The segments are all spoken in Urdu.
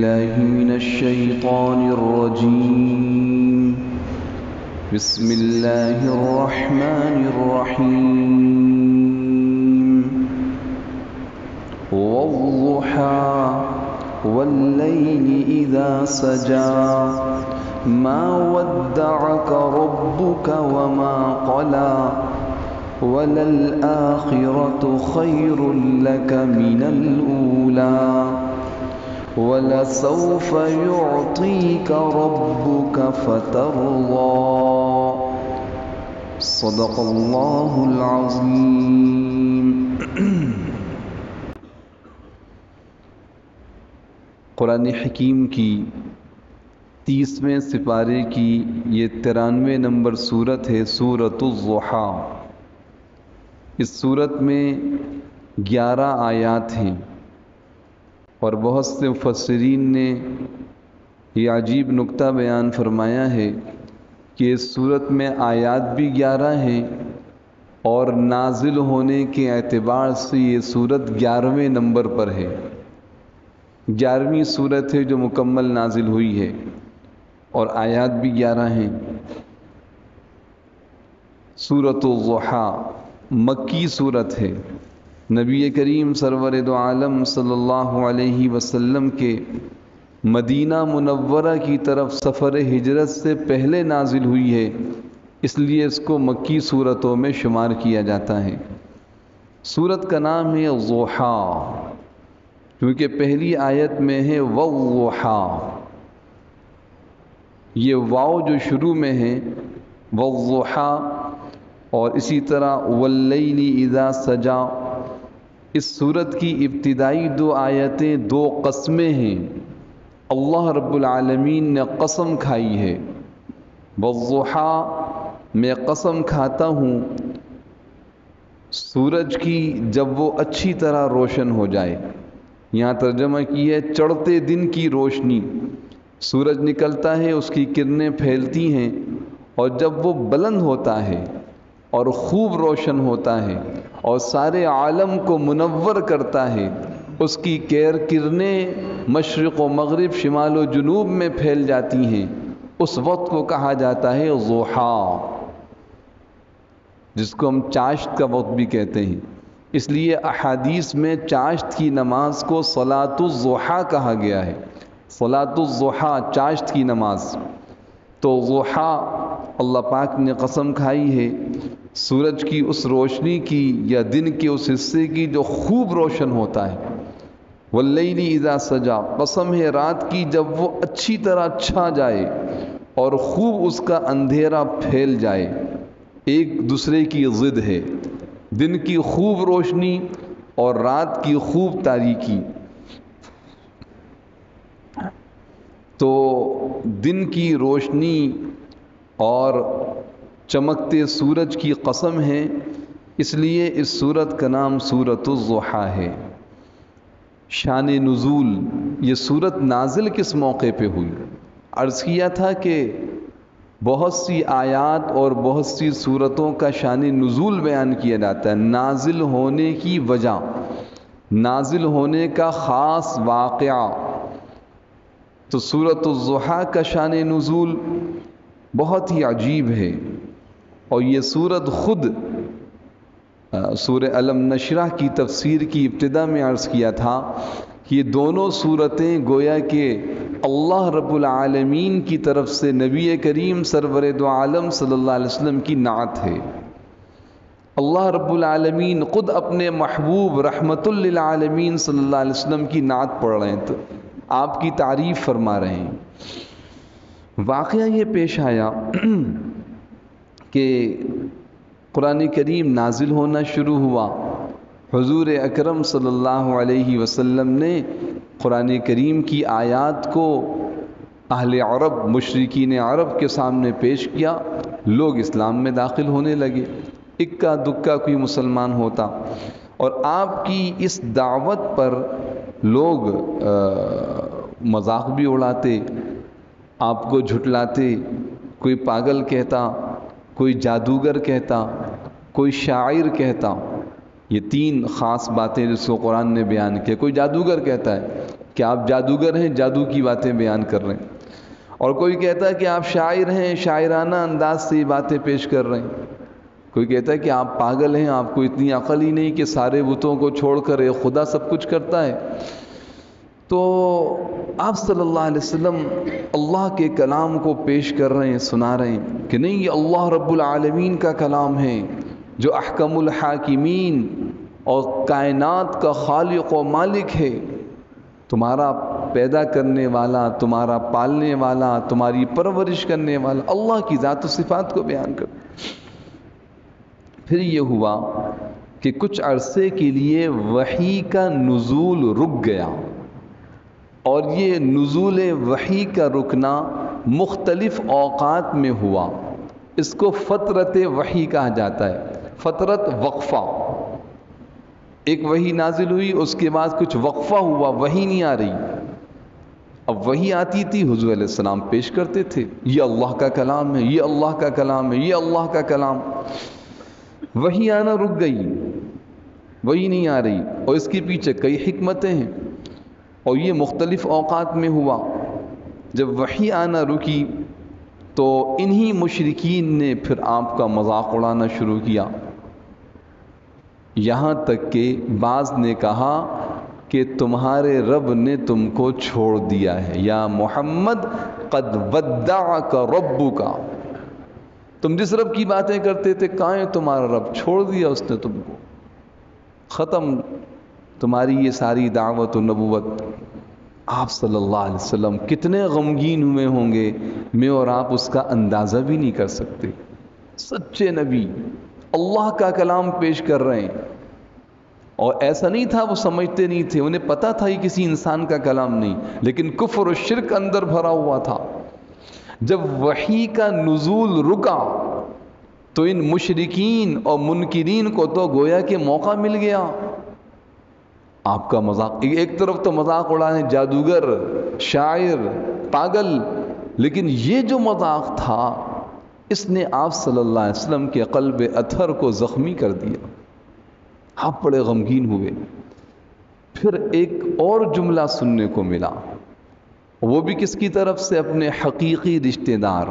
بالله من الشيطان الرجيم. بسم الله الرحمن الرحيم. والضحى والليل إذا سجى ما ودعك ربك وما قلى وللآخرة خير لك من الأولى وَلَسَوْفَ يُعْطِيكَ رَبُّكَ فَتَرْضَى. صدق اللہ العظیم. قرآن حکیم کی 30ویں سپارے کی یہ 93 نمبر سورت ہے سورۃ الضحیٰ. اس سورت میں 11 آیات ہیں اور بہت سے مفسرین نے یہ عجیب نکتہ بیان فرمایا ہے کہ اس صورت میں آیات بھی 11 ہیں اور نازل ہونے کے اعتبار سے یہ صورت 11ویں نمبر پر ہے. 11ویں صورت ہے جو مکمل نازل ہوئی ہے اور آیات بھی 11 ہیں. سورۃ الضحیٰ مکی صورت ہے. نبی کریم سرور دو عالم صلی اللہ علیہ وسلم کے مدینہ منورہ کی طرف سفر ہجرت سے پہلے نازل ہوئی ہے، اس لیے اس کو مکی صورتوں میں شمار کیا جاتا ہے. سورت کا نام ہے ضحیٰ کیونکہ پہلی آیت میں ہے والضحیٰ. یہ واو جو شروع میں ہے والضحیٰ، اور اسی طرح واللیل اذا سجا. اس سورت کی ابتدائی 2 آیتیں 2 قسمیں ہیں. اللہ رب العالمین نے قسم کھائی ہے، والضحیٰ میں قسم کھاتا ہوں سورج کی جب وہ اچھی طرح روشن ہو جائے. یہاں ترجمہ کی ہے چڑھتے دن کی روشنی. سورج نکلتا ہے، اس کی کرنیں پھیلتی ہیں اور جب وہ بلند ہوتا ہے اور خوب روشن ہوتا ہے اور سارے عالم کو منور کرتا ہے، اس کی کرنیں مشرق و مغرب شمال و جنوب میں پھیل جاتی ہیں، اس وقت کو کہا جاتا ہے ضحیٰ، جس کو ہم چاشت کا وقت بھی کہتے ہیں. اس لیے احادیث میں چاشت کی نماز کو صلاۃ الضحیٰ کہا گیا ہے. صلاۃ الضحیٰ چاشت کی نماز. تو ضحیٰ اللہ پاک نے قسم کھائی ہے سورج کی اس روشنی کی یا دن کے اس حصے کی جو خوب روشن ہوتا ہے. واللیل اذا سجا، قسم ہے رات کی جب وہ اچھی طرح چھا جائے اور خوب اس کا اندھیرا پھیل جائے. ایک دوسرے کی ضد ہے، دن کی خوب روشنی اور رات کی خوب تاریکی. تو دن کی روشنی اور چمکتے سورج کی قسم ہے، اس لیے اس سورت کا نام سورۃ الضحیٰ ہے. شان نزول، یہ سورت نازل کس موقع پہ ہوئی؟ عرض کیا تھا کہ بہت سی آیات اور بہت سی سورتوں کا شان نزول بیان کیا جاتا ہے، نازل ہونے کی وجہ، نازل ہونے کا خاص واقعہ. تو سورۃ الضحیٰ کا شان نزول بہت ہی عجیب ہے. اور یہ سورت خود سورہ علم نشرح کی تفسیر کی ابتدا میں عرض کیا تھا کہ یہ دونوں سورتیں گویا کہ اللہ رب العالمین کی طرف سے نبی کریم سرور دو عالم صلی اللہ علیہ وسلم کی نعت ہے. اللہ رب العالمین خود اپنے محبوب رحمت للعالمین صلی اللہ علیہ وسلم کی نعت پڑھ رہے ہیں، تو آپ کی تعریف فرما رہے ہیں. واقعہ یہ پیش آیا کہ قرآن کریم نازل ہونا شروع ہوا. حضور اکرم صلی اللہ علیہ وسلم نے قرآن کریم کی آیات کو اہل عرب، مشرکین عرب کے سامنے پیش کیا. لوگ اسلام میں داخل ہونے لگے، اکا دکا کوئی مسلمان ہوتا، اور آپ کی اس دعوت پر لوگ مذاق بھی اڑاتے، آپ کو جھٹلاتے. کوئی پاگل کہتا، کوئی جادوگر کہتا، کوئی شاعر کہتا. یہ 3 خاص باتیں جس کو قرآن نے بیان کیا. کوئی جادوگر کہتا ہے کہ آپ جادوگر ہیں، جادو کی باتیں بیان کر رہے ہیں، اور کوئی کہتا ہے کہ آپ شاعر ہیں، شاعرانہ انداز سے یہ باتیں پیش کر رہے ہیں، کوئی کہتا ہے کہ آپ پاگل ہیں، آپ کو اتنی عقل ہی نہیں کہ سارے بتوں کو چھوڑ کر ایک خدا سب کچھ کرتا ہے۔ تو آپ صلی اللہ علیہ وسلم اللہ کے کلام کو پیش کر رہے ہیں، سنا رہے ہیں کہ نہیں، یہ اللہ رب العالمین کا کلام ہے جو احکم الحاکمین اور کائنات کا خالق و مالک ہے، تمہارا پیدا کرنے والا، تمہارا پالنے والا، تمہاری پرورش کرنے والا اللہ کی ذات و صفات کو بیان کر۔ پھر یہ ہوا کہ کچھ عرصے کے لیے وحی کا نزول رک گیا، اور یہ نزول وحی کا رکنا مختلف اوقات میں ہوا۔ اس کو فترت وحی کہا جاتا ہے، فترت وقفہ۔ ایک وحی نازل ہوئی، اس کے بعد کچھ وقفہ ہوا، وحی نہیں آ رہی۔ اب وحی آتی تھی، حضور علیہ السلام پیش کرتے تھے، یہ اللہ کا کلام ہے، یہ اللہ کا کلام ہے، یہ اللہ کا کلام۔ وحی آنا رک گئی، وحی نہیں آ رہی، اور اس کے پیچھے کئی حکمتیں ہیں، اور یہ مختلف اوقات میں ہوا۔ جب وحی آنا رکی تو انہی مشرکین نے پھر آپ کا مذاق اڑانا شروع کیا، یہاں تک کہ بعض نے کہا کہ تمہارے رب نے تم کو چھوڑ دیا ہے، یا محمد قد ودعک ربک، تم جس رب کی باتیں کرتے تھے کہاں ہے تمہارا رب، چھوڑ دیا اس نے تم کو، ختم تمہاری یہ ساری دعوت و نبوت۔ آپ صلی اللہ علیہ وسلم کتنے غمگین ہوئے ہوں گے، میں اور آپ اس کا اندازہ بھی نہیں کر سکتے۔ سچے نبی اللہ کا کلام پیش کر رہے ہیں، اور ایسا نہیں تھا وہ سمجھتے نہیں تھے، انہیں پتا تھا یہ کسی انسان کا کلام نہیں، لیکن کفر و شرک اندر بھرا ہوا تھا۔ جب وحی کا نزول رکا تو ان مشرکین اور منکرین کو تو گویا کہ موقع مل گیا۔ آپ کا مذاق، ایک طرف تو مذاق اڑانے، جادوگر، شاعر، پاگل، لیکن یہ جو مذاق تھا اس نے آپ صلی اللہ علیہ وسلم کے قلب اطہر کو زخمی کر دیا۔ آپ بڑے غمگین ہوئے۔ پھر ایک اور جملہ سننے کو ملا، وہ بھی کس کی طرف سے؟ اپنے حقیقی رشتہ دار۔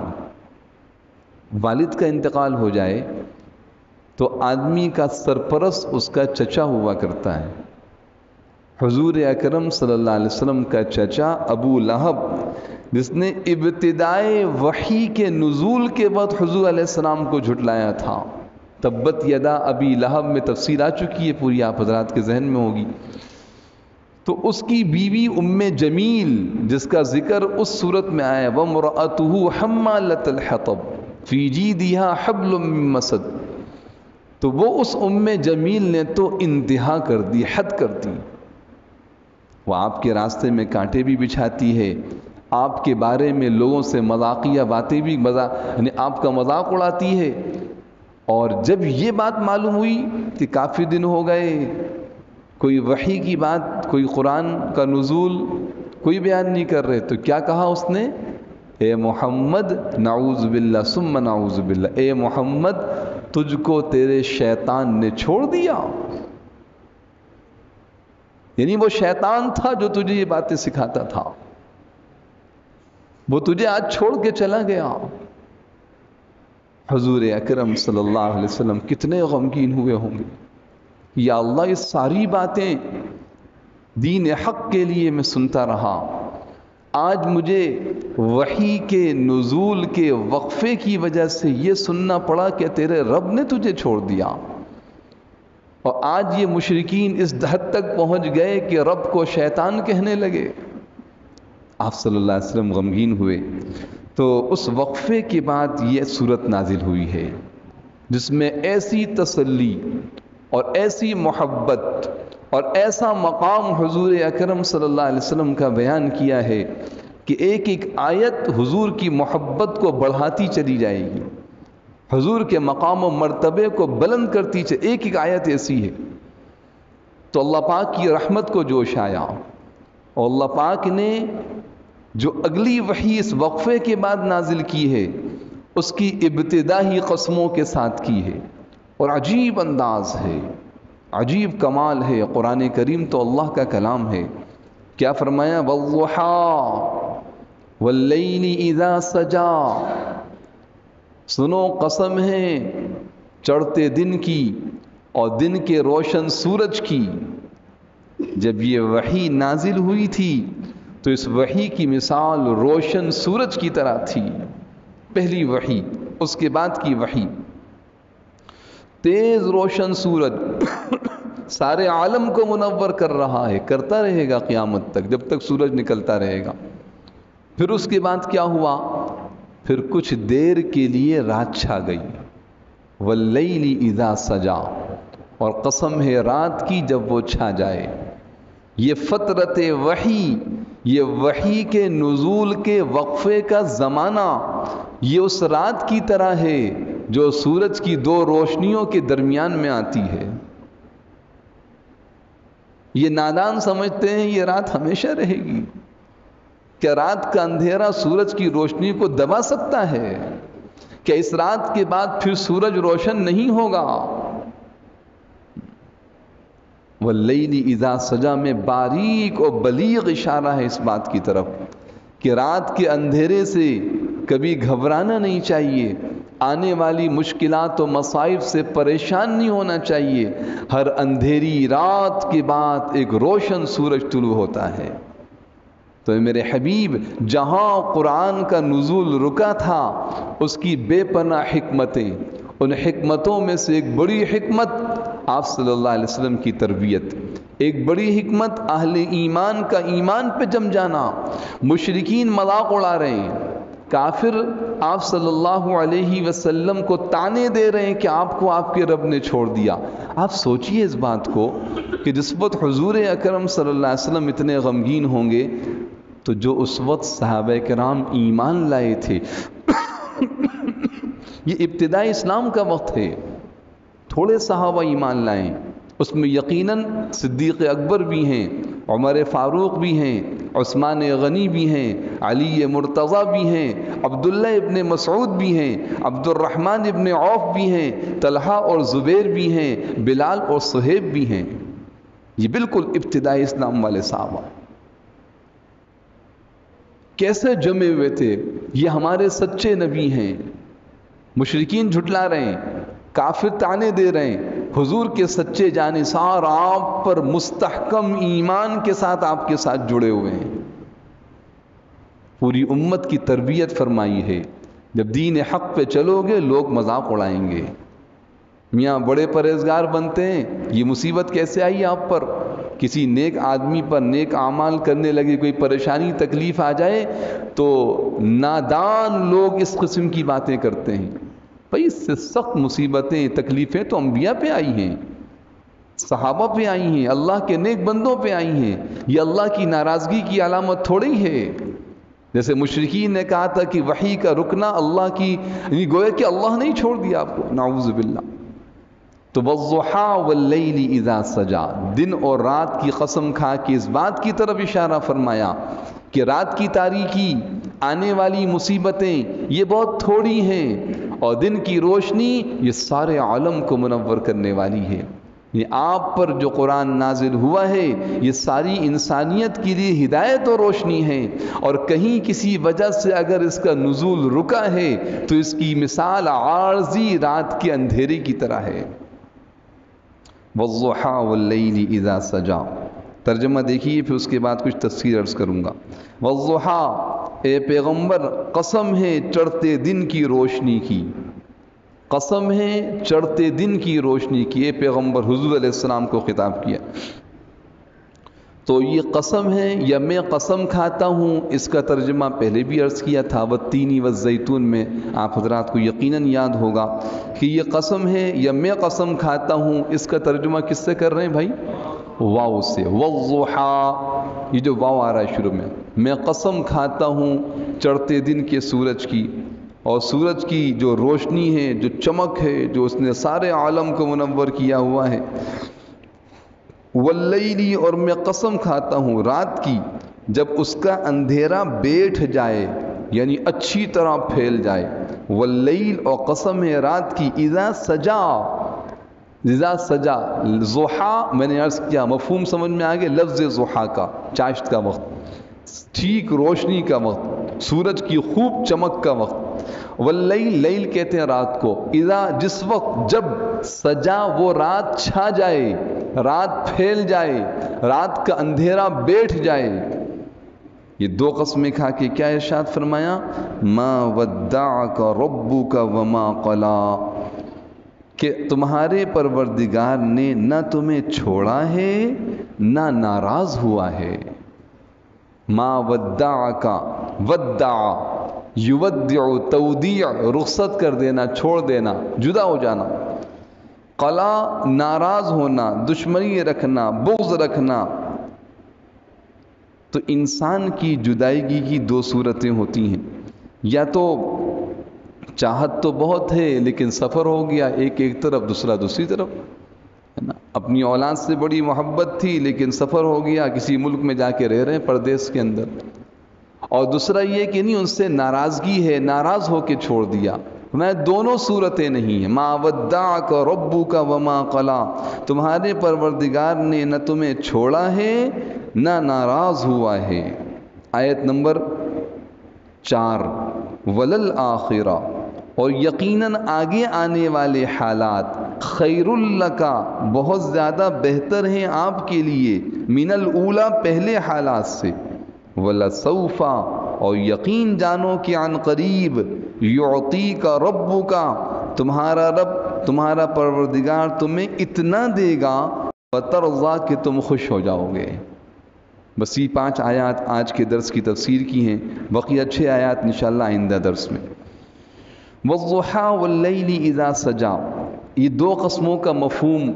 والد کا انتقال ہو جائے تو آدمی کا سرپرست اس کا چچا ہوا کرتا ہے۔ حضور اکرم صلی اللہ علیہ وسلم کا چچا ابو لہب، جس نے ابتدائے وحی کے نزول کے بعد حضور علیہ السلام کو جھٹلایا تھا، تبت یدا ابی لہب میں تفصیل آ چکی ہے، پوری آپ حضرات کے ذہن میں ہوگی۔ تو اس کی بیوی ام جمیل، جس کا ذکر اس صورت میں آیا، وَامْرَأَتُهُ حَمَّالَةَ الْحَطَبِ فِي جِيدِهَا حَبْلٌ مِّن مَّسَدٍ، تو وہ اس ام جمیل نے تو انتہا کر دی، حد کر دی۔ وہ آپ کے راستے میں کانٹے بھی بچھاتی ہے، آپ کے بارے میں لوگوں سے مذاقیہ باتیں بھی یعنی آپ کا مذاق اڑاتی ہے۔ اور جب یہ بات معلوم ہوئی کہ کافی دن ہو گئے کوئی وحی کی بات، کوئی قرآن کا نزول کوئی بیان نہیں کر رہے، تو کیا کہا اس نے؟ اے محمد نعوذ باللہ ثم نعوذ باللہ، اے محمد تجھ کو تیرے شیطان نے چھوڑ دیا۔ یعنی وہ شیطان تھا جو تجھے یہ باتیں سکھاتا تھا، وہ تجھے آج چھوڑ کے چلا گیا۔ حضور اکرم صلی اللہ علیہ وسلم کتنے غمگین ہوئے ہوں گے، یا اللہ یہ ساری باتیں دین حق کے لیے میں سنتا رہا، آج مجھے وحی کے نزول کے وقفے کی وجہ سے یہ سننا پڑا کہ تیرے رب نے تجھے چھوڑ دیا۔ اور آج یہ مشرکین اس حد تک پہنچ گئے کہ رب کو شیطان کہنے لگے۔ آپ صلی اللہ علیہ وسلم غمگین ہوئے۔ تو اس وقفے کے بعد یہ صورت نازل ہوئی ہے، جس میں ایسی تسلی اور ایسی محبت اور ایسا مقام حضور اکرم صلی اللہ علیہ وسلم کا بیان کیا ہے کہ ایک ایک آیت حضور کی محبت کو بڑھاتی چلی جائے گی، حضور کے مقام و مرتبے کو بلند کرتی چلی، ایک ایک آیت ایسی ہے۔ تو اللہ پاک کی رحمت کو جوش آیا، اور اللہ پاک نے جو اگلی وحی اس وقفے کے بعد نازل کی ہے اس کی ابتدا ہی قسموں کے ساتھ کی ہے، اور عجیب انداز ہے، عجیب کمال ہے۔ قرآن کریم تو اللہ کا کلام ہے کیا فرمایا؟ والضحا واللیل اذا سجا، سنو قسم ہے چڑھتے دن کی اور دن کے روشن سورج کی۔ جب یہ وحی نازل ہوئی تھی تو اس وحی کی مثال روشن سورج کی طرح تھی، پہلی وحی، اس کے بعد کی وحی۔ تیز روشن سورج سارے عالم کو منور کر رہا ہے، کرتا رہے گا قیامت تک، جب تک سورج نکلتا رہے گا۔ پھر اس کے بعد کیا ہوا؟ پھر کچھ دیر کے لیے رات چھا گئی، واللیل اذا سجا، اور قسم ہے رات کی جب وہ چھا جائے۔ یہ فترت وحی، یہ وحی کے نزول کے وقفے کا زمانہ، یہ اس رات کی طرح ہے جو سورج کی دو روشنیوں کے درمیان میں آتی ہے۔ یہ نادان سمجھتے ہیں یہ رات ہمیشہ رہے گی۔ کیا رات کا اندھیرا سورج کی روشنی کو دبا سکتا ہے؟ کیا اس رات کے بعد پھر سورج روشن نہیں ہوگا؟ واللیل اذا سجا میں باریک اور بلیغ اشارہ ہے اس بات کی طرف کہ رات کے اندھیرے سے کبھی گھبرانا نہیں چاہیے، آنے والی مشکلات و مصائب سے پریشان نہیں ہونا چاہیے۔ ہر اندھیری رات کے بعد ایک روشن سورج طلوع ہوتا ہے۔ تو میرے حبیب، جہاں قرآن کا نزول رکا تھا اس کی بے پناہ حکمتیں، ان حکمتوں میں سے ایک بڑی حکمت آپ صلی اللہ علیہ وسلم کی تربیت، ایک بڑی حکمت اہل ایمان کا ایمان پہ جم جانا۔ مشرکین مذاق اڑا رہے ہیں، کافر آپ صلی اللہ علیہ وسلم کو طعنے دے رہے ہیں کہ آپ کو آپ کے رب نے چھوڑ دیا۔ آپ سوچئے اس بات کو کہ جس وقت حضور اکرم صلی اللہ علیہ وسلم اتنے غمگین ہوں گے تو جو اس وقت صحابہ کرام ایمان لائے تھے، یہ ابتدائی اسلام کا وقت ہے، تھوڑے صحابہ ایمان لائیں، اس میں یقیناً صدیق اکبر بھی ہیں، عمر فاروق بھی ہیں، عثمان غنی بھی ہیں، علی مرتضیٰ بھی ہیں، عبداللہ ابن مسعود بھی ہیں، عبد الرحمن ابن عوف بھی ہیں، طلحہ اور زبیر بھی ہیں، بلال اور صہیب بھی ہیں۔ یہ بالکل ابتدائی اسلام والے صحابہ کیسے جمے ہوئے تھے؟ یہ ہمارے سچے نبی ہیں۔ مشرکین جھٹلا رہے ہیں، کافر طعنے دے رہے ہیں، حضور کے سچے جانثار آپ پر مستحکم ایمان کے ساتھ آپ کے ساتھ جڑے ہوئے ہیں۔ پوری امت کی تربیت فرمائی ہے، جب دین حق پہ چلو گے لوگ مذاق اڑائیں گے، میاں بڑے پرہیزگار بنتے ہیں، یہ مصیبت کیسے آئی آپ پر؟ کسی نیک آدمی پر نیک اعمال کرنے لگے کوئی پریشانی تکلیف آ جائے تو نادان لوگ اس قسم کی باتیں کرتے ہیں۔ بھئی اس سے سخت مصیبتیں تکلیفیں تو انبیاء پہ آئی ہیں، صحابہ پہ آئی ہیں، اللہ کے نیک بندوں پہ آئی ہیں۔ یہ اللہ کی ناراضگی کی علامت تھوڑی ہے۔ جیسے مشرکین نے کہا تھا کہ وحی کا رکنا اللہ کی، یعنی گویا کہ اللہ نہیں چھوڑ دیا آپ کو، نعوذ باللہ۔ تو والضحا واللیل اذا سجا، دن اور رات کی قسم کھا کے اس بات کی طرف اشارہ فرمایا کہ رات کی تاریکی، آنے والی مصیبتیں یہ بہت تھوڑی ہیں، اور دن کی روشنی یہ سارے عالم کو منور کرنے والی ہے۔ یہ آپ پر جو قرآن نازل ہوا ہے یہ ساری انسانیت کے لیے ہدایت اور روشنی ہے، اور کہیں کسی وجہ سے اگر اس کا نزول رکا ہے تو اس کی مثال عارضی رات کے اندھیرے کی طرح ہے۔ والضحا واللیل اذا سجا، ترجمہ دیکھیے پھر اس کے بعد کچھ تفسیر عرض کروں گا۔ والضحا، اے پیغمبر قسم ہے چڑھتے دن کی روشنی کی، قسم ہے چڑھتے دن کی روشنی کی، اے پیغمبر حضور علیہ السلام کو خطاب کیا۔ تو یہ قسم ہے یا میں قسم کھاتا ہوں، اس کا ترجمہ پہلے بھی عرض کیا تھا، والتین والزیتون میں، آپ حضرات کو یقیناً یاد ہوگا کہ یہ قسم ہے یا میں قسم کھاتا ہوں، اس کا ترجمہ کس سے کر رہے ہیں بھائی؟ واو سے، والضحا، یہ جو واو آ رہا ہے شروع میں قسم کھاتا ہوں چڑھتے دن کے سورج کی، اور سورج کی جو روشنی ہے، جو چمک ہے، جو اس نے سارے عالم کو منور کیا ہوا ہے۔ واللیلی، اور میں قسم کھاتا ہوں رات کی، جب اس کا اندھیرا بیٹھ جائے یعنی اچھی طرح پھیل جائے۔ واللیل، اور قسم ہے رات کی، اذا سجا، اذا سجا، ضحا میں نے عرض کیا مفہوم سمجھ میں آ گیا، لفظ ضحا کا، چاشت کا وقت، ٹھیک روشنی کا وقت، سورج کی خوب چمک کا وقت۔ واللیل، لیل کہتے ہیں رات کو، اذا جس وقت، جب سجا وہ رات چھا جائے، رات پھیل جائے، رات کا اندھیرا بیٹھ جائے۔ یہ دو قسمیں کھا کے کیا ارشاد فرمایا؟ ما ودعک ربک وما قلا، کہ تمہارے پروردگار نے نہ تمہیں چھوڑا ہے نہ ناراض ہوا ہے۔ ما ودعک، ودع یودع، تودیع رخصت کر دینا، چھوڑ دینا، جدا ہو جانا۔ قلا ناراض ہونا، دشمنی رکھنا، بغض رکھنا۔ تو انسان کی جدائیگی کی دو صورتیں ہوتی ہیں، یا تو چاہت تو بہت ہے لیکن سفر ہو گیا، ایک طرف دوسرا دوسری طرف، ہے نا، اپنی اولاد سے بڑی محبت تھی لیکن سفر ہو گیا، کسی ملک میں جا کے رہ رہے ہیں پردیس کے اندر، اور دوسرا یہ کہ نہیں ان سے ناراضگی ہے، ناراض ہو کے چھوڑ دیا۔ میں دونوں صورتیں نہیں ہیں۔ ما ودعک ربک وما قلا، تمہارے پروردگار نے نہ تمہیں چھوڑا ہے نہ ناراض ہوا ہے۔ آیت نمبر 4، وللآخرہ، اور یقیناً آگے آنے والے حالات، خیر لک، بہت زیادہ بہتر ہیں آپ کے لیے، من الاولی، پہلے حالات سے، ولسوف، اور یقین جانو کہ عن قریب، یعطیک ربک، تمہارا رب، تمہارا پروردگار تمہیں اتنا دے گا، فترضی، کہ تم خوش ہو جاؤ گے۔ بس یہ 5 آیات آج کے درس کی تفسیر کی ہیں، بقیہ 6 آیات انشاءاللہ آئندہ درس میں۔ والضحیٰ واللیل اذا سجا، یہ 2 قسموں کا مفہوم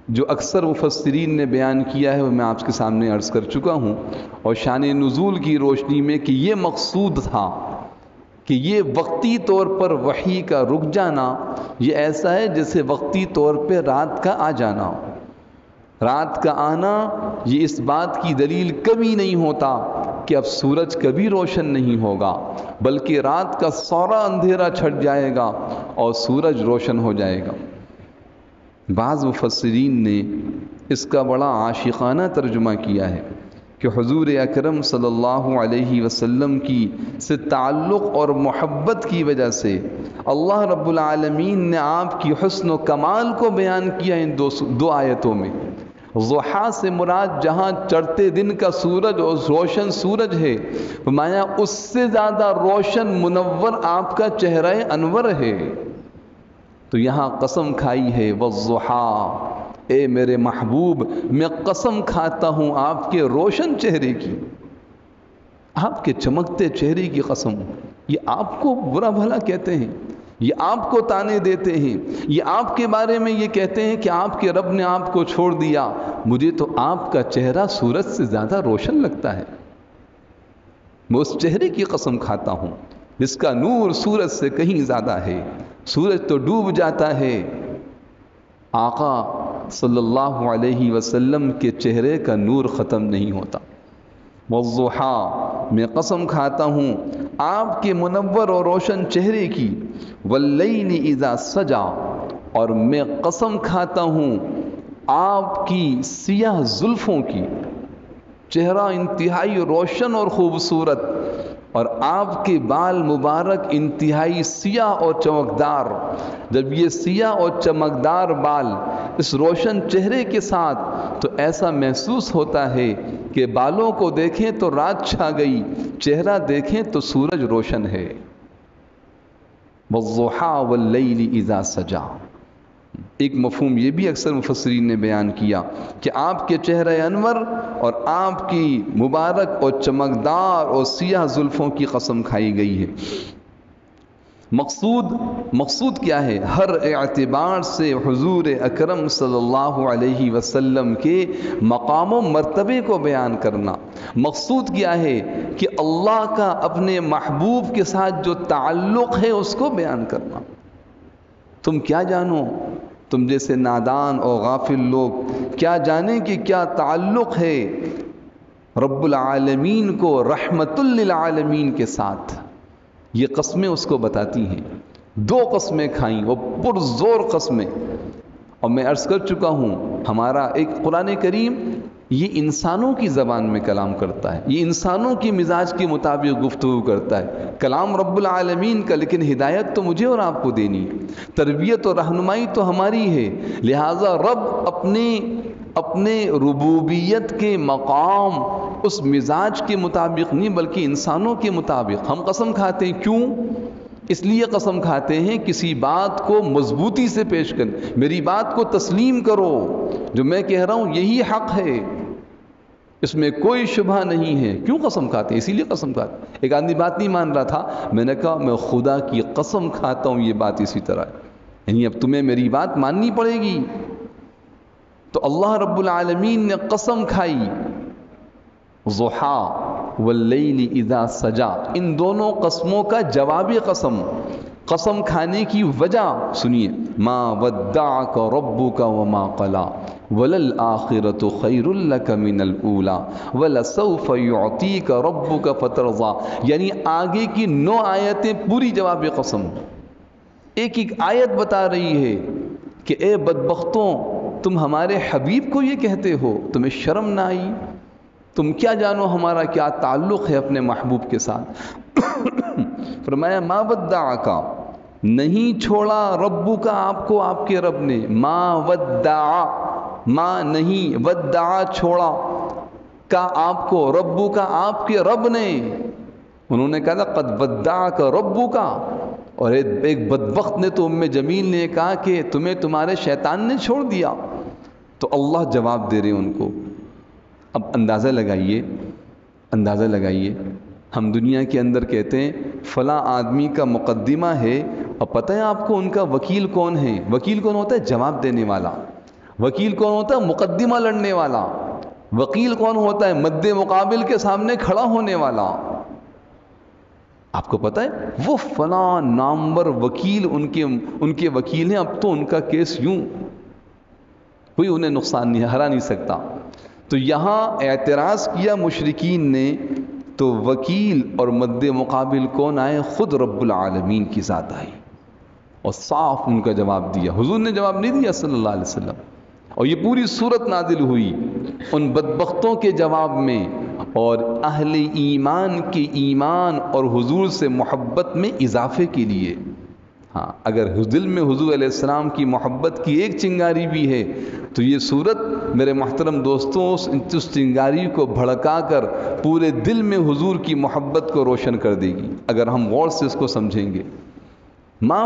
جو اکثر مفسرین نے بیان کیا ہے وہ میں آپ کے سامنے عرض کر چکا ہوں، اور شان نزول کی روشنی میں کہ یہ مقصود تھا کہ یہ وقتی طور پر وحی کا رک جانا، یہ ایسا ہے جیسے وقتی طور پہ رات کا آ جانا۔ رات کا آنا یہ اس بات کی دلیل کبھی نہیں ہوتا کہ اب سورج کبھی روشن نہیں ہوگا، بلکہ رات کا سارا اندھیرا چھٹ جائے گا اور سورج روشن ہو جائے گا۔ بعض مفسرین نے اس کا بڑا عاشقانہ ترجمہ کیا ہے کہ حضور اکرم صلی اللہ علیہ وسلم کی سے تعلق اور محبت کی وجہ سے اللہ رب العالمین نے آپ کی حسن و کمال کو بیان کیا ان 2 آیتوں میں۔ ضحیٰ سے مراد جہاں چڑھتے دن کا سورج اور روشن سورج ہے، فرمایا اس سے زیادہ روشن منور آپ کا چہرہ انور ہے۔ تو یہاں قسم کھائی ہے، والضحیٰ، اے میرے محبوب میں قسم کھاتا ہوں آپ کے روشن چہرے کی، آپ کے چمکتے چہرے کی قسم۔ یہ آپ کو برا بھلا کہتے ہیں، یہ آپ کو تانے دیتے ہیں، یہ آپ کے بارے میں یہ کہتے ہیں کہ آپ کے رب نے آپ کو چھوڑ دیا، مجھے تو آپ کا چہرہ سورج سے زیادہ روشن لگتا ہے۔ میں اس چہرے کی قسم کھاتا ہوں جس کا نور سورج سے کہیں زیادہ ہے۔ سورج تو ڈوب جاتا ہے، آقا صلی اللہ علیہ وسلم کے چہرے کا نور ختم نہیں ہوتا۔ والضحیٰ، میں قسم کھاتا ہوں آپ کے منور اور روشن چہرے کی، واللیل اذا سجا، اور میں قسم کھاتا ہوں آپ کی سیاہ زلفوں کی، چہرہ انتہائی روشن اور خوبصورت، اور آپ کے بال مبارک انتہائی سیاہ اور چمکدار۔ جب یہ سیاہ اور چمکدار بال اس روشن چہرے کے ساتھ، تو ایسا محسوس ہوتا ہے کہ بالوں کو دیکھیں تو رات چھا گئی، چہرہ دیکھیں تو سورج روشن ہے۔ والضحیٰ واللیل اذا سجا، ایک مفہوم یہ بھی اکثر مفسرین نے بیان کیا کہ آپ کے چہرہ انور اور آپ کی مبارک اور چمکدار اور سیاہ زلفوں کی قسم کھائی گئی ہے۔ مقصود کیا ہے؟ ہر اعتبار سے حضور اکرم صلی اللہ علیہ وسلم کے مقام و مرتبے کو بیان کرنا۔ مقصود کیا ہے؟ کہ اللہ کا اپنے محبوب کے ساتھ جو تعلق ہے اس کو بیان کرنا۔ تم کیا جانو، تم جیسے نادان اور غافل لوگ کیا جانیں کہ کیا تعلق ہے رب العالمین کو رحمت للعالمین کے ساتھ۔ یہ قسمیں اس کو بتاتی ہیں۔ 2 قسمیں کھائیں، وہ پرزور قسمیں۔ اور میں عرض کر چکا ہوں ہمارا ایک قرآن کریم یہ انسانوں کی زبان میں کلام کرتا ہے، یہ انسانوں کی مزاج کے مطابق گفتگو کرتا ہے، کلام رب العالمین کا، لیکن ہدایت تو مجھے اور آپ کو دینی، تربیت اور رہنمائی تو ہماری ہے۔ لہٰذا رب اپنے ربوبیت کے مقام اس مزاج کے مطابق نہیں بلکہ انسانوں کے مطابق ہم قسم کھاتے ہیں۔ کیوں؟ اس لیے قسم کھاتے ہیں کسی بات کو مضبوطی سے پیش کر، میری بات کو تسلیم کرو، جو میں کہہ رہا ہوں یہی حق ہے، اس میں کوئی شبہ نہیں ہے۔ کیوں قسم کھاتے ہیں؟ اسی لیے قسم کھاتے ہیں۔ ایک آدمی بات نہیں مان رہا تھا، میں نے کہا میں خدا کی قسم کھاتا ہوں یہ بات اسی طرح ہے، یعنی اب تمہیں میری بات ماننی پڑے گی۔ تو اللہ رب العالمین نے قسم کھائی، ضحا واللیل اذا سجا، ان دونوں قسموں کا جوابی قسم کھانے کی وجہ سنیے، ما ودعک ربک وما قلا وللآخرۃ خیر لک من الاولی ولسوف یعطیک ربک فترضی، یعنی آگے کی 9 آیتیں پوری جواب قسم، ایک ایک آیت بتا رہی ہے کہ اے بدبختوں تم ہمارے حبیب کو یہ کہتے ہو، تمہیں شرم نہ آئی؟ تم کیا جانو ہمارا کیا تعلق ہے اپنے محبوب کے ساتھ؟ فرمایا ما ودعک، نہیں چھوڑا ربو کا آپ کو آپ کے رب نے، ما ودعا، ما نہیں، ودعا چھوڑا کا آپ کو، ربو کا آپ کے رب نے۔ انہوں نے کہا قد ودعک ربو کا، اور ایک بدبخت نے تو ام جمیل نے کہا کہ تمہیں تمہارے شیطان نے چھوڑ دیا۔ تو اللہ جواب دے رہے ان کو۔ اب اندازہ لگائیے ہم دنیا کے اندر کہتے ہیں فلاں آدمی کا مقدمہ ہے، اور پتہ ہے آپ کو ان کا وکیل کون ہے؟ وکیل کون ہوتا ہے؟ جواب دینے والا۔ وکیل کون ہوتا ہے؟ مقدمہ لڑنے والا۔ وکیل کون ہوتا ہے؟ مد مقابل کے سامنے کھڑا ہونے والا۔ آپ کو پتہ ہے وہ فلاں نامور وکیل ان کے وکیل ہیں، اب تو ان کا کیس یوں کوئی انہیں نقصان نہیں، ہرا نہیں سکتا۔ تو یہاں اعتراض کیا مشرکین نے، تو وکیل اور مد مقابل کون آئے؟ خود رب العالمین کی ذات آئی اور صاف ان کا جواب دیا۔ حضور نے جواب نہیں دیا صلی اللہ علیہ وسلم، اور یہ پوری صورت نازل ہوئی ان بدبختوں کے جواب میں اور اہل ایمان کے ایمان اور حضور سے محبت میں اضافے کے لیے۔ ہاں، اگر دل میں حضور علیہ السلام کی محبت کی ایک چنگاری بھی ہے تو یہ صورت میرے محترم دوستوں اس چنگاری کو بھڑکا کر پورے دل میں حضور کی محبت کو روشن کر دے گی اگر ہم غور سے اس کو سمجھیں گے۔ ما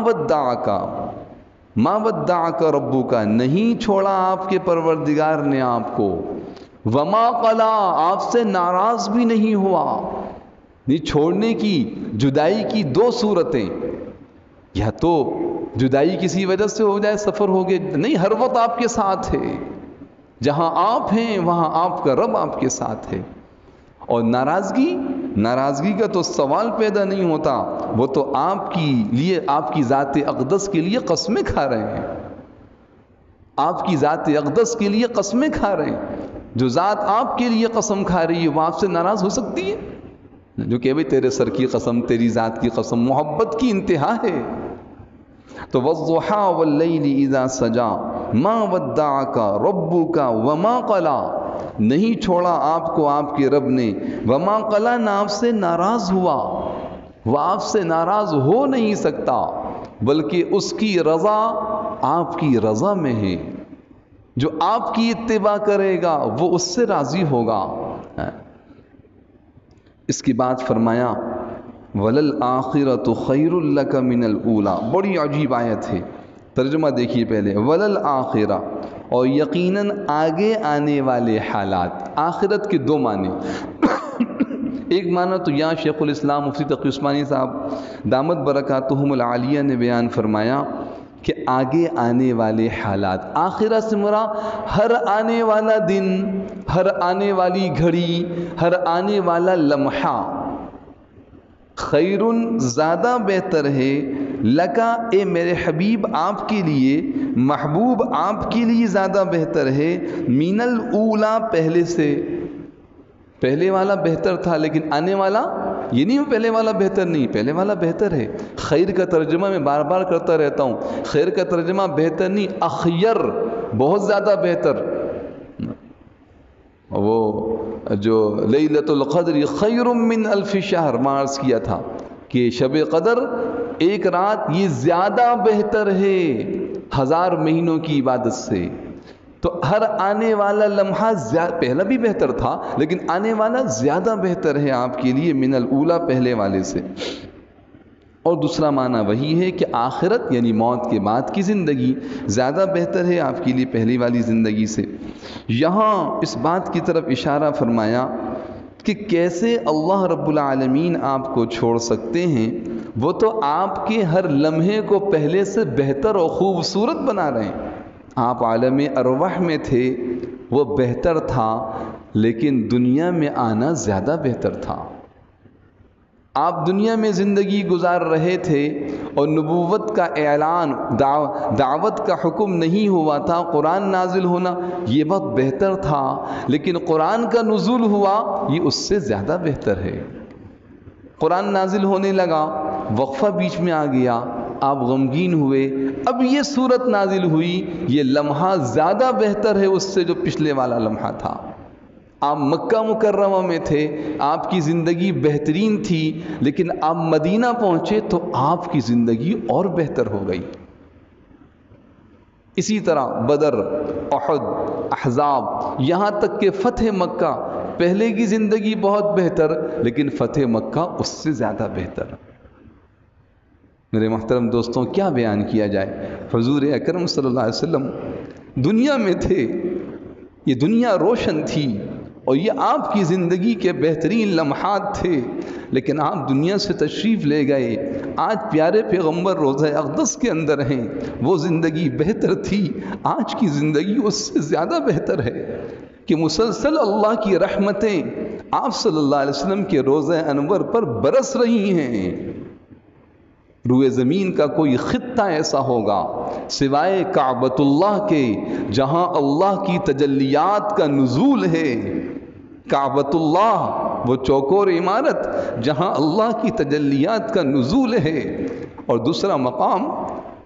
ودعک ربک، نہیں چھوڑا آپ کے پروردگار نے آپ کو، وما قلا، آپ سے ناراض بھی نہیں ہوا۔ نہیں چھوڑنے کی، جدائی کی 2 صورتیں، یا تو جدائی کسی وجہ سے ہو جائے، سفر ہو گئے، نہیں، ہر وقت آپ کے ساتھ ہے، جہاں آپ ہیں وہاں آپ کا رب آپ کے ساتھ ہے۔ اور ناراضگی کا تو سوال پیدا نہیں ہوتا، وہ تو آپ کی ذات اقدس کے لیے قسمیں کھا رہے ہیں، آپ کی ذات اقدس کے لیے قسمیں کھا رہے ہیں۔ جو ذات آپ کے لیے قسم کھا رہی ہے وہ آپ سے ناراض ہو سکتی ہے؟ جو کہ بھئی تیرے سر کی قسم، تیری ذات کی قسم، محبت کی انتہا ہے۔ تو والضحا واللیل اذا سجا ما ودعک ربک وما قلا، نہیں چھوڑا آپ کو آپ کے رب نے، وما قلا، نہ آپ سے ناراض ہوا، وہ آپ سے ناراض ہو نہیں سکتا، بلکہ اس کی رضا آپ کی رضا میں ہے، جو آپ کی اتباع کرے گا وہ اس سے راضی ہوگا۔ اس کے بعد فرمایا وَلَلْآخِرَةُ خَيْرٌ لَكَ مِنَ الْأُولَى، بڑی عجیب آیت ہے، ترجمہ دیکھیے پہلے، وَلَلْآخِرَةُ، اور یقیناً آگے آنے والے حالات۔ آخرت کے 2 معنی، ایک معنی تو یہاں شیخ الاسلام مفتی تقی عثمانی صاحب دامت برکاتہم العالیہ نے بیان فرمایا کہ آگے آنے والے حالات، آخرت سے مراد ہر آنے والا دن، ہر آنے والی گھڑی، ہر آنے والا لمحہ، خیرن، زیادہ بہتر ہے، لکا، اے میرے حبیب آپ کے لیے، محبوب آپ کے لیے زیادہ بہتر ہے، من الاولا، پہلے سے، پہلے والا بہتر تھا لیکن آنے والا یہ نہیں پہلے والا بہتر نہیں، پہلے والا بہتر ہے۔ خیر کا ترجمہ میں بار بار کرتا رہتا ہوں، خیر کا ترجمہ بہتر نہیں، اخیر، بہت زیادہ بہتر۔ وہ جو لیلۃ القدر خیر من الف شہر عرض کیا تھا کہ شب قدر ایک رات یہ زیادہ بہتر ہے 1000 مہینوں کی عبادت سے۔ تو ہر آنے والا لمحہ پہلا بھی بہتر تھا، لیکن آنے والا زیادہ بہتر ہے آپ کے لیے من الاولا، پہلے والے سے۔ اور دوسرا معنی وہی ہے کہ آخرت یعنی موت کے بعد کی زندگی زیادہ بہتر ہے آپ کے لیے پہلی والی زندگی سے۔ یہاں اس بات کی طرف اشارہ فرمایا کہ کیسے اللہ رب العالمین آپ کو چھوڑ سکتے ہیں، وہ تو آپ کے ہر لمحے کو پہلے سے بہتر اور خوبصورت بنا رہے ہیں۔ آپ عالم ارواح میں تھے، وہ بہتر تھا، لیکن دنیا میں آنا زیادہ بہتر تھا۔ آپ دنیا میں زندگی گزار رہے تھے اور نبوت کا اعلان، دعوت کا حکم نہیں ہوا تھا، قرآن نازل ہونا یہ بہت بہتر تھا، لیکن قرآن کا نزول ہوا یہ اس سے زیادہ بہتر ہے۔ قرآن نازل ہونے لگا، وقفہ بیچ میں آ گیا، آپ غمگین ہوئے، اب یہ صورت نازل ہوئی، یہ لمحہ زیادہ بہتر ہے اس سے جو پچھلے والا لمحہ تھا۔ آپ مکہ مکرمہ میں تھے، آپ کی زندگی بہترین تھی، لیکن آپ مدینہ پہنچے تو آپ کی زندگی اور بہتر ہو گئی۔ اسی طرح بدر، احد، احزاب، یہاں تک کہ فتح مکہ، پہلے کی زندگی بہت بہتر، لیکن فتح مکہ اس سے زیادہ بہتر۔ میرے محترم دوستوں، کیا بیان کیا جائے، حضور اکرم صلی اللہ علیہ وسلم دنیا میں تھے، یہ دنیا روشن تھی اور یہ آپ کی زندگی کے بہترین لمحات تھے، لیکن آپ دنیا سے تشریف لے گئے، آج پیارے پیغمبر روضہ اقدس کے اندر ہیں، وہ زندگی بہتر تھی، آج کی زندگی اس سے زیادہ بہتر ہے کہ مسلسل اللہ کی رحمتیں آپ صلی اللہ علیہ وسلم کے روضہ انور پر برس رہی ہیں۔ روئے زمین کا کوئی خطہ ایسا ہوگا سوائے کعبۃ اللہ کے جہاں اللہ کی تجلیات کا نزول ہے، کعبۃ اللہ وہ چوکور عمارت جہاں اللہ کی تجلیات کا نزول ہے، اور دوسرا مقام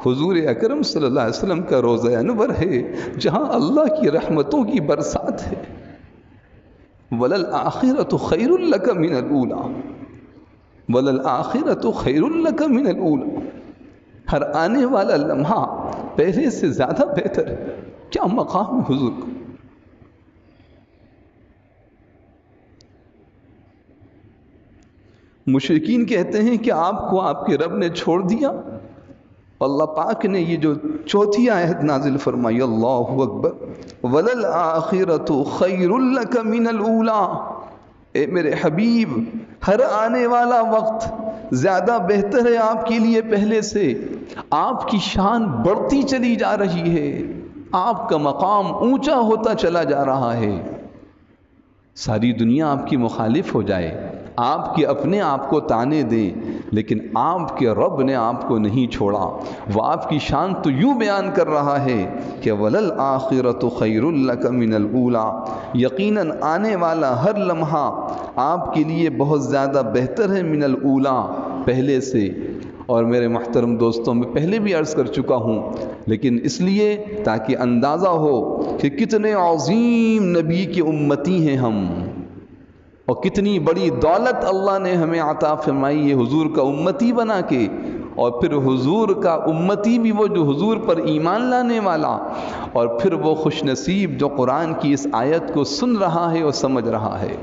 حضور اکرم صلی اللہ علیہ وسلم کا روضہ انور ہے جہاں اللہ کی رحمتوں کی برسات ہے۔ وَلَلْآخِرَةُ خَيْرٌ لَكَ مِنَ الْأُولَى، وَلَلْآخِرَةُ خَيْرٌ لَكَ مِنَ الْأُولَى، ہر آنے والا لمحہ پہلے سے زیادہ بہتر ہے۔ کیا مقام ہے حضور کا! مشرکین کہتے ہیں کہ آپ کو آپ کے رب نے چھوڑ دیا، اللہ پاک نے یہ جو چوتھی آیت نازل فرمائی، اللہ اکبر، وَلَلْآخِرَةُ خَيْرٌ لَكَ مِنَ الْأُولَى، اے میرے حبیب ہر آنے والا وقت زیادہ بہتر ہے آپ کے لیے پہلے سے، آپ کی شان بڑھتی چلی جا رہی ہے، آپ کا مقام اونچا ہوتا چلا جا رہا ہے۔ ساری دنیا آپ کی مخالف ہو جائے، آپ کے اپنے آپ کو تانے دیں، لیکن آپ کے رب نے آپ کو نہیں چھوڑا، وہ آپ کی شان تو یوں بیان کر رہا ہے کہ وَلَلْآخِرَةُ خَيْرٌ لَكَ مِنَ الْأُولَى، یقیناً آنے والا ہر لمحہ آپ کے لیے بہت زیادہ بہتر ہے من الأولیٰ، پہلے سے۔ اور میرے محترم دوستوں، میں پہلے بھی عرض کر چکا ہوں، لیکن اس لیے تاکہ اندازہ ہو کہ کتنے عظیم نبی کے امتی ہیں ہم، اور کتنی بڑی دولت اللہ نے ہمیں عطا فرمائی ہے حضور کا امتی بنا کے، اور پھر حضور کا امتی بھی وہ جو حضور پر ایمان لانے والا، اور پھر وہ خوش نصیب جو قرآن کی اس آیت کو سن رہا ہے اور سمجھ رہا ہے۔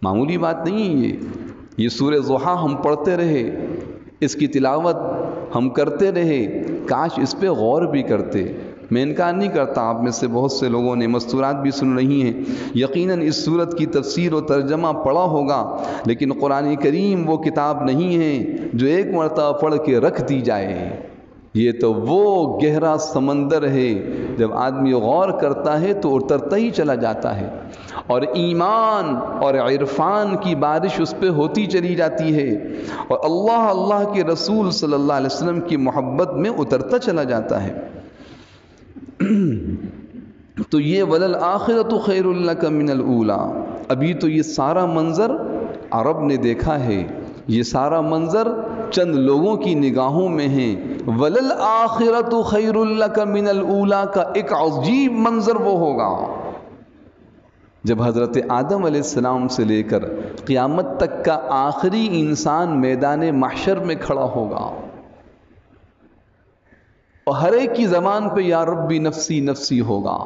معمولی بات نہیں ہے یہ سورہ ضحیٰ ہم پڑھتے رہے، اس کی تلاوت ہم کرتے رہے، کاش اس پہ غور بھی کرتے۔ میں انکار نہیں کرتا، آپ میں سے بہت سے لوگوں نے مستورات بھی سن رہی ہیں، یقیناً اس سورت کی تفسیر و ترجمہ پڑھا ہوگا، لیکن قرآن کریم وہ کتاب نہیں ہے جو ایک مرتبہ پڑھ کے رکھ دی جائے۔ یہ تو وہ گہرا سمندر ہے، جب آدمی غور کرتا ہے تو اترتا ہی چلا جاتا ہے، اور ایمان اور عرفان کی بارش اس پہ ہوتی چلی جاتی ہے، اور اللہ کے رسول صلی اللہ علیہ وسلم کی محبت میں اترتا چلا جاتا ہے۔ تو یہ وَلَلْآخِرَةُ خَيْرٌ لَكَ مِنَ الْأُولَى، ابھی تو یہ سارا منظر عرب نے دیکھا ہے یہ سارا منظر چند لوگوں کی نگاہوں میں ہے، وَلَلْآخِرَةُ خَيْرٌ لَكَ مِنَ الْأُولَىٰ کا ایک عجیب منظر وہ ہوگا جب حضرت آدم علیہ السلام سے لے کر قیامت تک کا آخری انسان میدان محشر میں کھڑا ہوگا اور ہر ایک کی زبان پہ یا ربی نفسی نفسی ہوگا.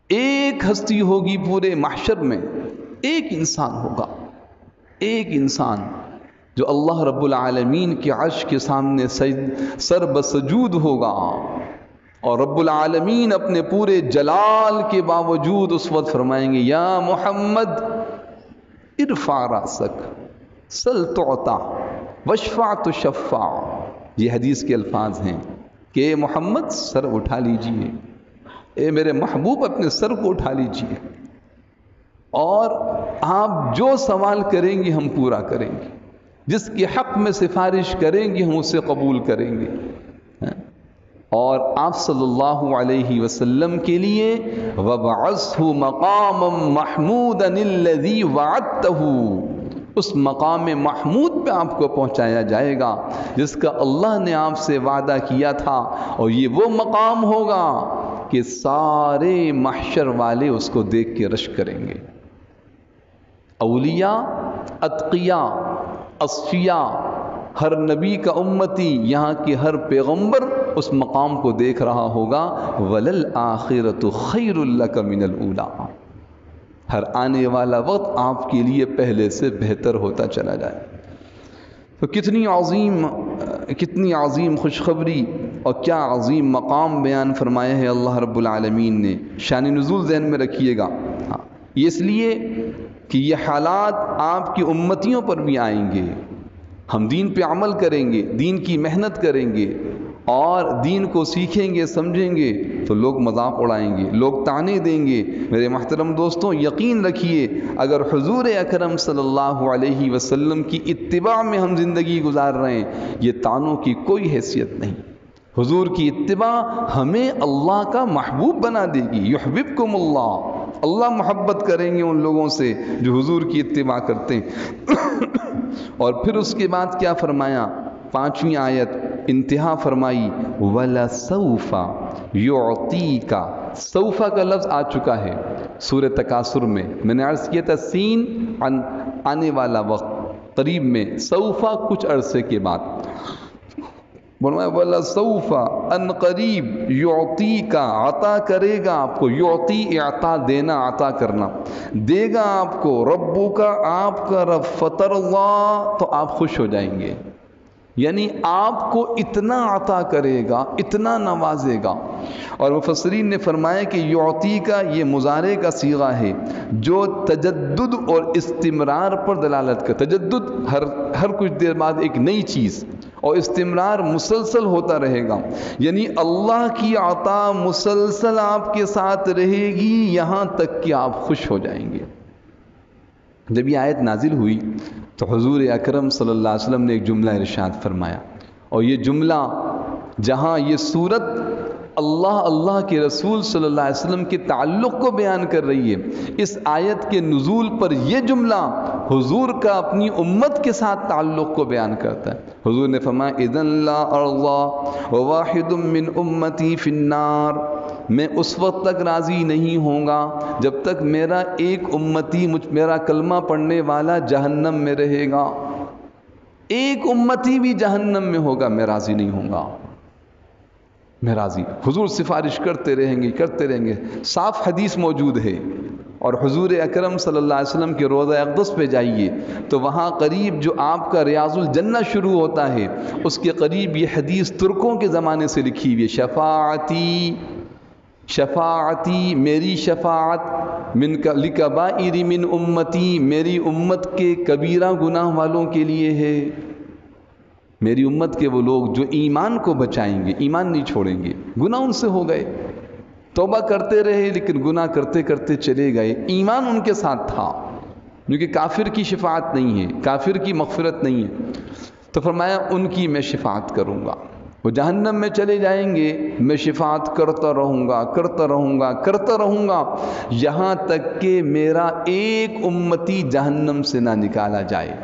ایک ہستی ہوگی پورے محشر میں، ایک انسان ہوگا، ایک انسان جو اللہ رب العالمین کے عرش کے سامنے سر بسجود ہوگا، اور رب العالمین اپنے پورے جلال کے باوجود اس وقت فرمائیں گے یا محمد ارفع راسک سل تعطا واشفع تشفع. یہ حدیث کے الفاظ ہیں کہ اے محمد سر اٹھا لیجئے، اے میرے محبوب اپنے سر کو اٹھا لیجئے، اور آپ جو سوال کریں گے ہم پورا کریں گے، جس کے حق میں سفارش کریں گے ہم اسے قبول کریں گے. اور آپ صلی اللہ علیہ وسلم کے لیے وَبَعَثْهُ مَقَامًا مَحْمُودًا الَّذِي وَعَدتَّهُ، اس مقام محمود پہ آپ کو پہنچایا جائے گا جس کا اللہ نے آپ سے وعدہ کیا تھا، اور یہ وہ مقام ہوگا کہ سارے محشر والے اس کو دیکھ کے رشک کریں گے. اولیاء، اتقیاء، اصفیاء، ہر نبی کا امتی، یہاں کے ہر پیغمبر اس مقام کو دیکھ رہا ہوگا. وَلَلْآخِرَةُ خَيْرٌ لَكَ مِنَ الْأُولَىٰ، ہر آنے والا وقت آپ کے لیے پہلے سے بہتر ہوتا چلا جائے. تو کتنی عظیم خوشخبری اور کیا عظیم مقام بیان فرمایا ہے اللہ رب العالمین نے. شان نزول ذہن میں رکھیے گا، یہ اس لیے کہ یہ حالات آپ کی امتیوں پر بھی آئیں گے. ہم دین پہ عمل کریں گے، دین کی محنت کریں گے اور دین کو سیکھیں گے، سمجھیں گے، تو لوگ مذاق اڑائیں گے، لوگ طعنے دیں گے. میرے محترم دوستوں، یقین رکھیے اگر حضور اکرم صلی اللہ علیہ وسلم کی اتباع میں ہم زندگی گزار رہے ہیں، یہ طعنوں کی کوئی حیثیت نہیں. حضور کی اتباع ہمیں اللہ کا محبوب بنا دے گی. یحببکم اللہ، اللہ محبت کریں گے ان لوگوں سے جو حضور کی اتباع کرتے ہیں. اور پھر اس کے بعد کیا فرمایا؟ 5ویں آیت انتہا فرمائی وَلَسَوْفَ يُعْطِيكَ. سوفا کا لفظ آ چکا ہے سورہ تکاثر میں. میں نے عرض کیا تھا سین آنے والا وقت قریب میں، سوفا کچھ عرصے کے بعد. وَلَسَوْفَ ان قریب يُعْطِيكَ عطا کرے گا آپ کو. یعطی اعطا دینا، عطا کرنا، دے گا آپ کو ربک آپ کا رب فَتَرْضَىٰ تو آپ خوش ہو جائیں گے. یعنی آپ کو اتنا عطا کرے گا، اتنا نوازے گا. اور مفسرین نے فرمایا کہ یعطی کا یہ مضارع کا صیغہ ہے جو تجدد اور استمرار پر دلالت کرتا. تجدد ہر کچھ دیر بعد ایک نئی چیز، اور استمرار مسلسل ہوتا رہے گا. یعنی اللہ کی عطا مسلسل آپ کے ساتھ رہے گی یہاں تک کہ آپ خوش ہو جائیں گے. جب یہ آیت نازل ہوئی تو حضور اکرم صلی اللہ علیہ وسلم نے ایک جملہ ارشاد فرمایا، اور یہ جملہ جہاں یہ صورت اللہ کے رسول صلی اللہ علیہ وسلم کے تعلق کو بیان کر رہی ہے، اس آیت کے نزول پر یہ جملہ حضور کا اپنی امت کے ساتھ تعلق کو بیان کرتا ہے. حضور نے فرمایا اذن لا ارضى وواحد من امتی فی النار، میں اس وقت تک راضی نہیں ہوں گا جب تک میرا ایک امتی میرا کلمہ پڑھنے والا جہنم میں رہے گا. ایک امتی بھی جہنم میں ہوگا میں راضی نہیں ہوں گا، میں راضی. حضور سفارش کرتے رہیں گے. صاف حدیث موجود ہے. اور حضور اکرم صلی اللہ علیہ وسلم کے روضہ اقدس پہ جائیے تو وہاں قریب جو آپ کا ریاض الجنہ شروع ہوتا ہے اس کے قریب یہ حدیث ترکوں کے زمانے سے لکھی ہوئی ہے، شفاعتی میری شفاعت لکبائر من امتی، میری امت کے کبیرہ گناہ والوں کے لیے ہے. میری امت کے وہ لوگ جو ایمان کو بچائیں گے، ایمان نہیں چھوڑیں گے. گناہ ان سے ہو گئے، توبہ کرتے رہے لیکن گناہ کرتے کرتے چلے گئے، ایمان ان کے ساتھ تھا. کیونکہ کافر کی شفاعت نہیں ہے، کافر کی مغفرت نہیں ہے. تو فرمایا ان کی میں شفاعت کروں گا. وہ جہنم میں چلے جائیں گے، میں شفاعت کرتا رہوں گا کرتا رہوں گا کرتا رہوں گا یہاں تک کہ میرا ایک امتی جہنم سے نہ نکالا جائے۔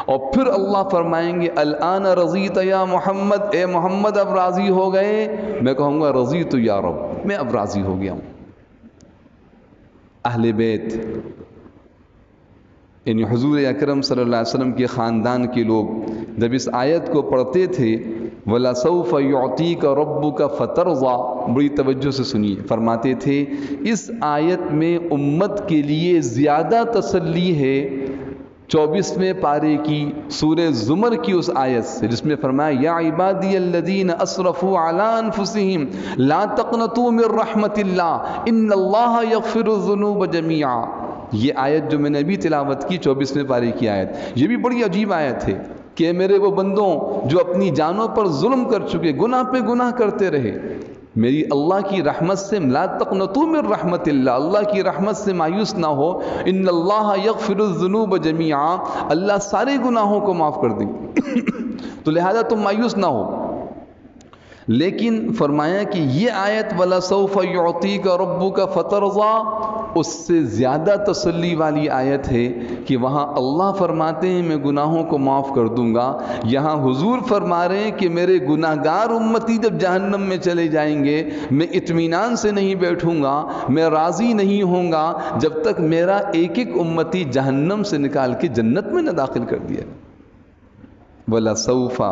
اور پھر اللہ فرمائیں گے الآن رضیت یا محمد، اے محمد اب راضی ہو گئے؟ میں کہوں گا رضیت یا رب، میں اب راضی ہو گیا ہوں۔ اہل بیت یعنی حضور اکرم صلی اللہ علیہ وسلم کے خاندان کے لوگ جب اس آیت کو پڑھتے تھے وَلَسَوْفَ يُعْطِيكَ رَبُّكَ فَتَرْضَىٰ، بڑی توجہ سے سنیے، فرماتے تھے اس آیت میں امت کے لیے زیادہ تسلی ہے 24ویں پارے کی سورہ زمر کی اس آیت سے جس میں فرمایا یا عبادی الذین اسرفوا علی انفسہم لا تقنطوا من رحمت اللہ ان اللہ یغفر الذنوب جمیعا۔ یہ آیت جو میں نے ابھی تلاوت کی 24ویں پارے کی آیت، یہ بھی بڑی عجیب آیت ہے کہ میرے وہ بندوں جو اپنی جانوں پر ظلم کر چکے، گناہ پہ گناہ کرتے رہے، میری اللہ کی رحمت سے لا تقنطوا من رحمت اللہ، اللہ کی رحمت سے مایوس نہ ہو، ان اللہ یغفر الذنوب جمیعا، اللہ سارے گناہوں کو معاف کر دیں تو لہذا تم مایوس نہ ہو۔ لیکن فرمایا کہ یہ آیت وَلَسَوْفَ يُعْطِيكَ رَبُّكَ فَتَرْضَىٰ اس سے زیادہ تسلی والی آیت ہے کہ وہاں اللہ فرماتے ہیں میں گناہوں کو معاف کر دوں گا، یہاں حضور فرما رہے ہیں کہ میرے گناہگار امتی جب جہنم میں چلے جائیں گے میں اطمینان سے نہیں بیٹھوں گا، میں راضی نہیں ہوں گا جب تک میرا ایک ایک امتی جہنم سے نکال کے جنت میں نہ داخل کر دیا۔ وَلَسَوْفَ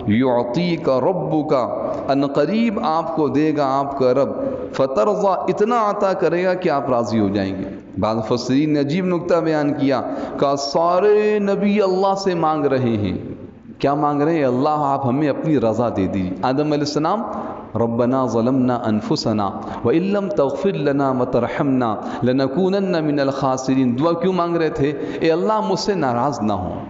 يُعْطِيكَ رَبُّكَ ان قریب آپ کو دے گا آپ کا رب، فترضا اتنا عطا کرے گا کہ آپ راضی ہو جائیں گے۔ بعض مفسرین نے عجیب نکتہ بیان کیا کہ سارے نبی اللہ سے مانگ رہے ہیں، کیا مانگ رہے ہیں؟ اللہ آپ ہمیں اپنی رضا دے دیجیے۔ آدم علیہ السلام ربنا ظلمنا انفسنا وان لم تغفر لنا وترحمنا لنکونن من الخاسرین، دعا کیوں مانگ رہے تھے؟ اے اللہ مجھ سے ناراض نہ ہوں،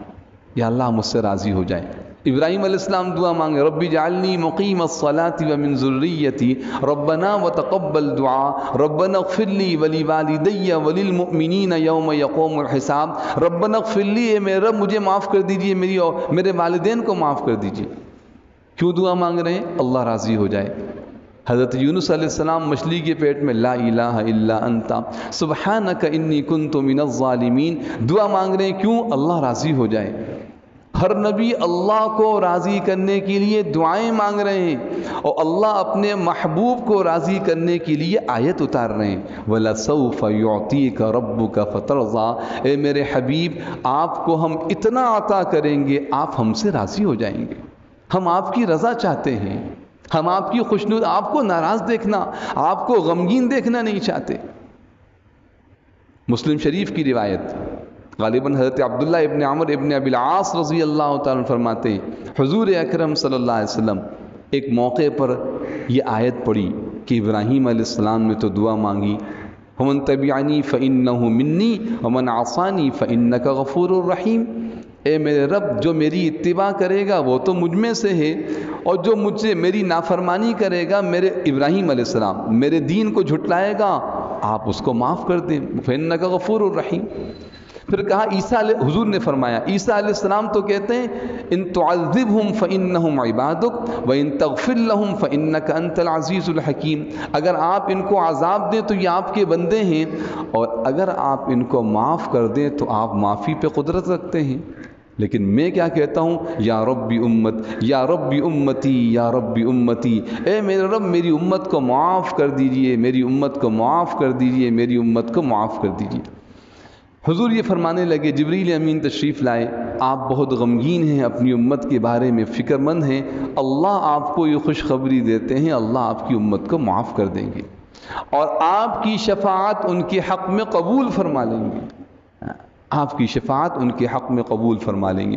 یا اللہ مجھ سے راضی ہو جائے۔ ابراہیم علیہ السلام دعا مانگے ربی جعلنی مقیم الصلاة ومن ذریتی ربنا وتقبل دعا ربنا اغفر لی ولی والدی وللمؤمنین یوم یقوم الحساب، ربنا اغفر لی، اے میرے رب مجھے معاف کر دیجئے، میرے والدین کو معاف کر دیجئے۔ کیوں دعا مانگ رہے ہیں؟ اللہ راضی ہو جائے۔ حضرت یونس علیہ السلام مچھلی کے پیٹ میں لا الہ الا انت سبحانک انی کنت من الظالمین، دعا مانگ رہے ہیں کیوں؟ اللہ راضی ہو جائے۔ ہر نبی اللہ کو راضی کرنے کے لیے دعائیں مانگ رہے ہیں اور اللہ اپنے محبوب کو راضی کرنے کے لیے آیت اتار رہے ہیں وَلَسَوْفَ يُعْطِيكَ رَبُّكَ فَتَرْضَىٰ، اے میرے حبیب آپ کو ہم اتنا عطا کریں گے آپ ہم سے راضی ہو جائیں گے۔ ہم آپ کی رضا چاہتے ہیں، ہم آپ کی خوشنود، آپ کو ناراض دیکھنا، آپ کو غمگین دیکھنا نہیں چاہتے۔ مسلم شریف کی روایت غالباً حضرت عبداللہ ابن عمر ابن ابی العاص رضی اللہ تعالیٰ فرماتے ہیں حضور اکرم صلی اللہ علیہ وسلم ایک موقع پر یہ آیت پڑھی کہ ابراہیم علیہ السلام نے تو دعا مانگی وَمَن تَبِعَنِي فَإِنَّهُ مِنِّي وَمَنْ عَصَانِي فَإِنَّكَ غَفُورٌ رَحِيمٌ، اے میرے رب جو میری اتباع کرے گا وہ تو مجھ میں سے ہے، اور جو مجھ سے میری نافرمانی کرے گا، میرے ابراہیم علیہ السلام میرے دین کو جھٹلائے گا، آپ اس کو معاف کر دیں، فَإِنَّكَ غَفُورٌ رَحِيمٌ۔ پھر کہا حضور نے فرمایا عیسیٰ علیہ السلام تو کہتے ہیں ان تعذبہم فإنہم عبادک وإن تغفر لہم فإنک انت العزیز الحکیم، اگر آپ ان کو عذاب دیں تو یہ آپ کے بندے ہیں، اور اگر آپ ان کو معاف کر دیں تو آپ معافی پہ قدرت رکھتے ہیں۔ لیکن میں کیا کہتا ہوں؟ یا ربی یا ربی امتی یا ربی امتی، اے میرے رب میری امت کو معاف کر دیجئے، میری امت کو معاف کر دیجئے، میری امت کو معاف کر دیجئے۔ حضور یہ فرمانے لگے، جبریل امین تشریف لائے، آپ بہت غمگین ہیں، اپنی امت کے بارے میں فکر مند ہیں، اللہ آپ کو یہ خوشخبری دیتے ہیں اللہ آپ کی امت کو معاف کر دیں گے اور آپ کی شفاعت ان کے حق میں قبول فرما لیں گے، آپ کی شفاعت ان کے حق میں قبول فرما لیں گے۔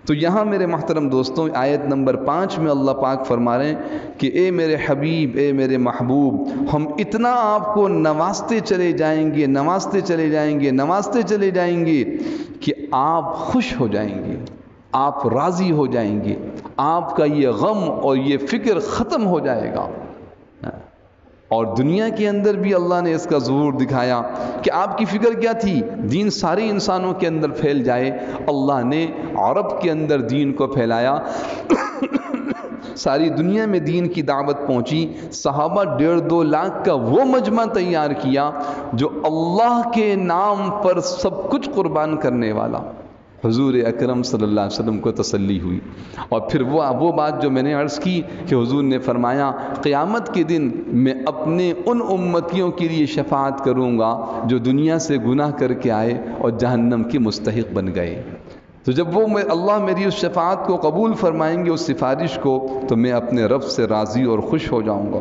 تو یہاں میرے محترم دوستوں آیت نمبر 5 میں اللہ پاک فرما رہے ہیں کہ اے میرے حبیب، اے میرے محبوب، ہم اتنا آپ کو نوازتے چلے جائیں گے، نوازتے چلے جائیں گے، نوازتے چلے جائیں گے کہ آپ خوش ہو جائیں گے، آپ راضی ہو جائیں گے، آپ کا یہ غم اور یہ فکر ختم ہو جائے گا۔ اور دنیا کے اندر بھی اللہ نے اس کا ظہور دکھایا کہ آپ کی فکر کیا تھی؟ دین سارے انسانوں کے اندر پھیل جائے، اللہ نے عرب کے اندر دین کو پھیلایا ساری دنیا میں دین کی دعوت پہنچی، صحابہ 1.5-2 لاکھ کا وہ مجمع تیار کیا جو اللہ کے نام پر سب کچھ قربان کرنے والا۔ حضور اکرم صلی اللہ علیہ وسلم کو تسلی ہوئی، اور پھر وہ بات جو میں نے عرض کی کہ حضور نے فرمایا قیامت کے دن میں اپنے ان امتیوں کے لیے شفاعت کروں گا جو دنیا سے گناہ کر کے آئے اور جہنم کے مستحق بن گئے۔ تو جب اللہ میری اس شفاعت کو قبول فرمائیں گے، اس سفارش کو، تو میں اپنے رب سے راضی اور خوش ہو جاؤں گا۔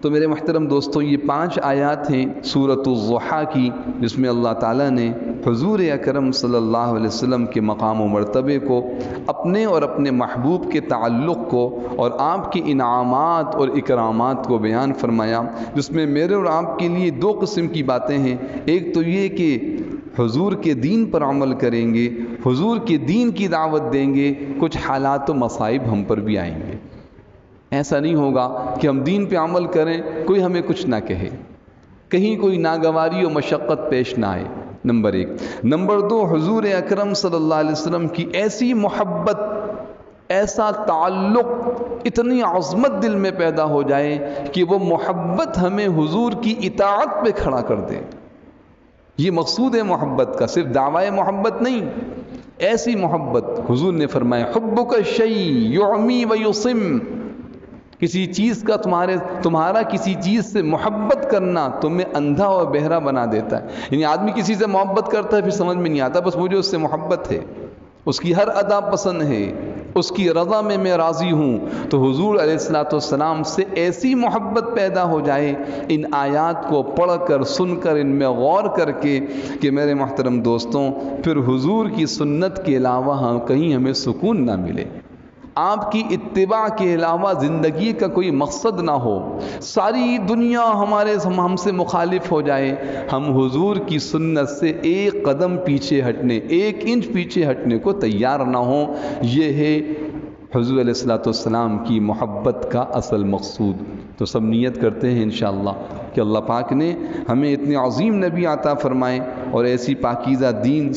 تو میرے محترم دوستوں، یہ 5 آیات ہیں سورۃ الضحیٰ کی، جس میں اللہ تعالیٰ نے حضور اکرم صلی اللہ علیہ وسلم کے مقام و مرتبے کو، اپنے اور اپنے محبوب کے تعلق کو، اور آپ کے انعامات اور اکرامات کو بیان فرمایا، جس میں میرے اور آپ کے لیے 2 قسم کی باتیں ہیں۔ ایک تو یہ کہ حضور کے دین پر عمل کریں گے، حضور کے دین کی دعوت دیں گے، کچھ حالات و مصائب ہم پر بھی آئیں گے۔ ایسا نہیں ہوگا کہ ہم دین پہ عمل کریں کوئی ہمیں کچھ نہ کہے، کہیں کوئی ناگواری و مشقت پیش نہ آئے، نمبر 1۔ نمبر 2، حضور اکرم صلی اللہ علیہ وسلم کی ایسی محبت، ایسا تعلق، اتنی عظمت دل میں پیدا ہو جائے کہ وہ محبت ہمیں حضور کی اطاعت پہ کھڑا کر دے۔ یہ مقصود ہے محبت کا، صرف دعوی محبت نہیں، ایسی محبت۔ حضور نے فرمایا حبک الشیء یعمی و یصم، کسی چیز کا تمہارا کسی چیز سے محبت کرنا تمہیں اندھا اور بہرا بنا دیتا ہے۔ یعنی آدمی کسی سے محبت کرتا ہے پھر سمجھ میں نہیں آتا، بس مجھے اس سے محبت ہے، اس کی ہر ادا پسند ہے، اس کی رضا میں راضی ہوں۔ تو حضور علیہ السلام سے ایسی محبت پیدا ہو جائے ان آیات کو پڑھ کر، سن کر، ان میں غور کر کے، کہ میرے محترم دوستوں پھر حضور کی سنت کے علاوہ کہیں ہمیں سکون نہ ملے، آپ کی اتباع کے علاوہ زندگی کا کوئی مقصد نہ ہو، ساری دنیا ہم سے مخالف ہو جائے، ہم حضور کی سنت سے 1 قدم پیچھے ہٹنے، 1 انچ پیچھے ہٹنے کو تیار نہ ہوں۔ یہ ہے حضور علیہ السلام کی محبت کا اصل مقصود۔ تو سب نیت کرتے ہیں انشاءاللہ کہ اللہ پاک نے ہمیں اتنے عظیم نبی عطا فرمائے اور ایسی پاکیزہ دین،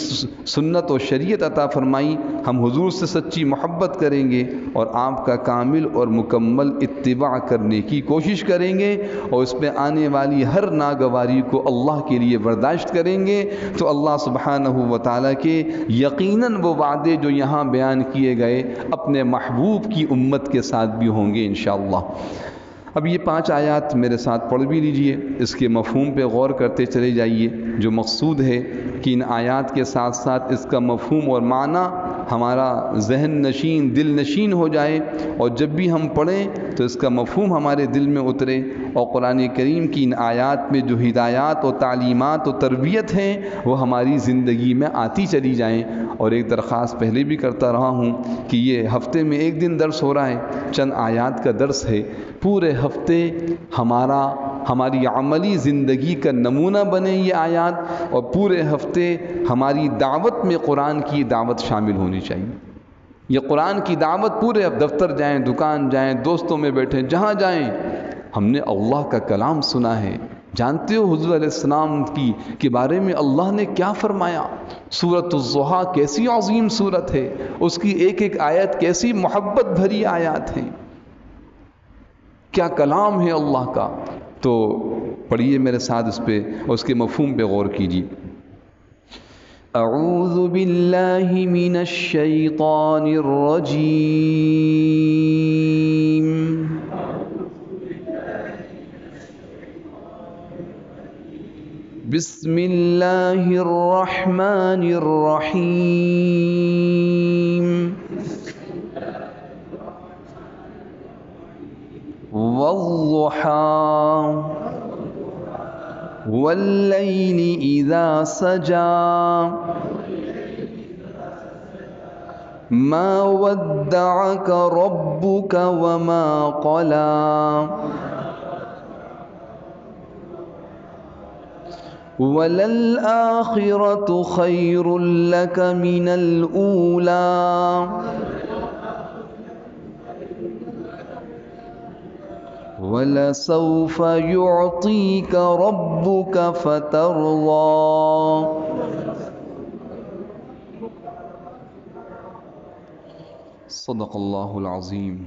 سنت و شریعت عطا فرمائی، ہم حضور سے سچی محبت کریں گے اور آپ کا کامل اور مکمل اتباع کرنے کی کوشش کریں گے، اور اس پہ آنے والی ہر ناگواری کو اللہ کے لیے برداشت کریں گے، تو اللہ سبحانہ و تعالیٰ کے یقیناً وہ وعدے جو یہاں بیان کیے گئے اپنے محبوب کی امت کے ساتھ بھی ہوں گے انشاءاللہ۔ اب یہ 5 آیات میرے ساتھ پڑھ بھی لیجئے، اس کے مفہوم پہ غور کرتے چلے جائیے۔ جو مقصود ہے کہ ان آیات کے ساتھ ساتھ اس کا مفہوم اور معنی ہمارا ذہن نشین، دل نشین ہو جائے، اور جب بھی ہم پڑھیں تو اس کا مفہوم ہمارے دل میں اترے، اور قرآن کریم کی ان آیات میں جو ہدایات و تعلیمات و تربیت ہیں وہ ہماری زندگی میں آتی چلی جائیں۔ اور ایک درخواست پہلے بھی کرتا رہا ہوں کہ یہ ہفتے میں 1 دن درس ہو رہا ہے، چند آیات کا درس ہے، پورے ہفتے ہماری عملی زندگی کا نمونہ بنے یہ آیات، اور پورے ہفتے ہماری دعوت میں قرآن کی دعوت شامل ہونی چاہیے۔ یہ قرآن کی دعوت پورے، اب دفتر جائیں، دکان جائیں، دوستوں میں بیٹھیں، جہاں جائیں، ہم نے اللہ کا کلام سنا ہے۔ جانتے ہو حضور علیہ السلام کے بارے میں اللہ نے کیا فرمایا؟ سورۃ الضحیٰ کیسی عظیم سورت ہے، اس کی ایک ایک آیت کیسی محبت بھری آیات ہیں، کیا کلام ہے اللہ کا۔ تو پڑھیے میرے ساتھ اس پہ، اس کے مفہوم پہ غور کیجیے۔ اعوذ باللہ من الشیطان الرجیم، بسم اللہ الرحمن الرحیم، والضحى واللیل اذا سجى ما ودعك ربك وما قلى وللآخرة خير لك من الأولى وَلَسَوْفَ يُعْطِيكَ رَبُّكَ فَتَرْضَى۔ صدق اللہ العظیم.